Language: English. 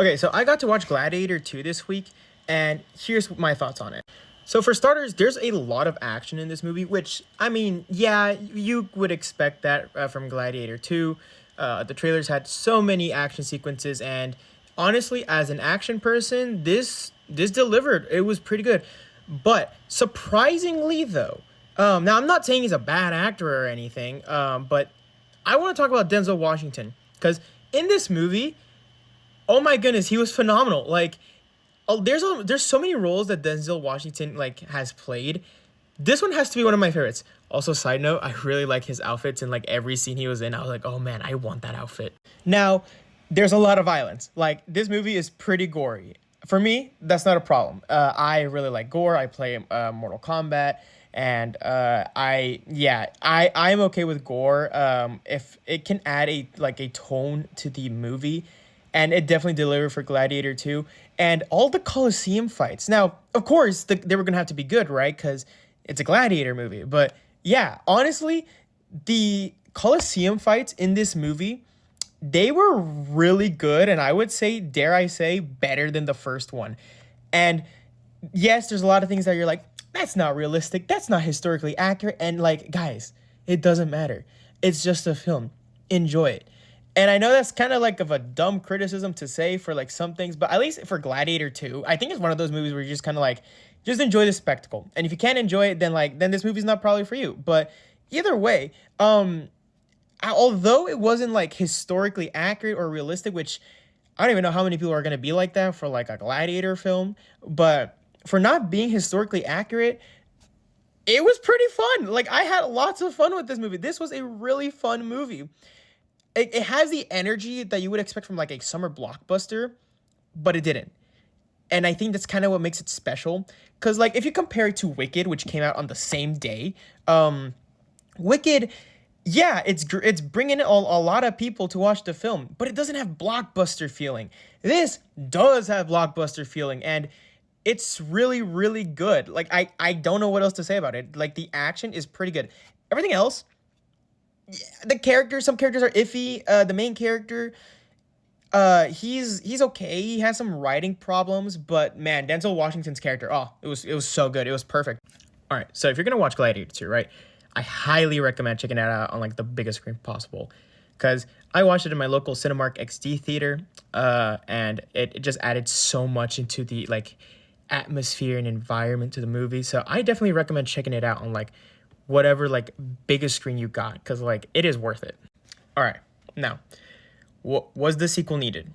Okay, so I got to watch Gladiator 2 this week, and here's my thoughts on it. So for starters, there's a lot of action in this movie, which, I mean, yeah, you would expect that from Gladiator 2. The trailers had so many action sequences, and honestly, as an action person, this delivered. It was pretty good. But surprisingly, though, now I'm not saying he's a bad actor or anything, but I want to talk about Denzel Washington because in this movie, oh my goodness, he was phenomenal. Like, oh, there's so many roles that Denzel Washington like has played. This one has to be one of my favorites. Also, side note, I really like his outfits in like every scene he was in. I was like, oh man, I want that outfit. Now, there's a lot of violence. Like this movie is pretty gory. For me, that's not a problem. I really like gore. I play Mortal Kombat, and I'm okay with gore. If it can add a tone to the movie, and it definitely delivered for Gladiator 2. And all the Coliseum fights. Now, of course, they were gonna have to be good, right? Because it's a Gladiator movie. But yeah, honestly, the Coliseum fights in this movie, they were really good, and I would say, dare I say, better than the first one. And yes, there's a lot of things that you're like, that's not realistic, that's not historically accurate, and like, guys, it doesn't matter. It's just a film. Enjoy it. And I know that's kind of like of a dumb criticism to say for like some things, but at least for Gladiator 2, I think it's one of those movies where you just kind of like just enjoy the spectacle. And if you can't enjoy it, then this movie's not probably for you. But either way, although it wasn't like historically accurate or realistic, which I don't even know how many people are going to be like that for like a Gladiator film, but for not being historically accurate, it was pretty fun. Like I had lots of fun with this movie. This was a really fun movie. It has the energy that you would expect from like a summer blockbuster, but it didn't. And I think that's kind of what makes it special. Because like if you compare it to Wicked, which came out on the same day, Wicked, yeah, it's bringing in a lot of people to watch the film, but it doesn't have blockbuster feeling. This does have blockbuster feeling, and it's really, really good. Like I don't know what else to say about it. Like the action is pretty good. Everything else, some characters are iffy. The main character, he's okay. He has some writing problems, but man, Denzel Washington's character, oh, it was so good. It was perfect. All right, so if you're gonna watch Gladiator 2, right, I highly recommend checking it out on like the biggest screen possible, because I watched it in my local Cinemark XD theater, and it just added so much into the like atmosphere and environment to the movie. So I definitely recommend checking it out on like whatever like biggest screen you got, because like it is worth it. All right, now, was the sequel needed?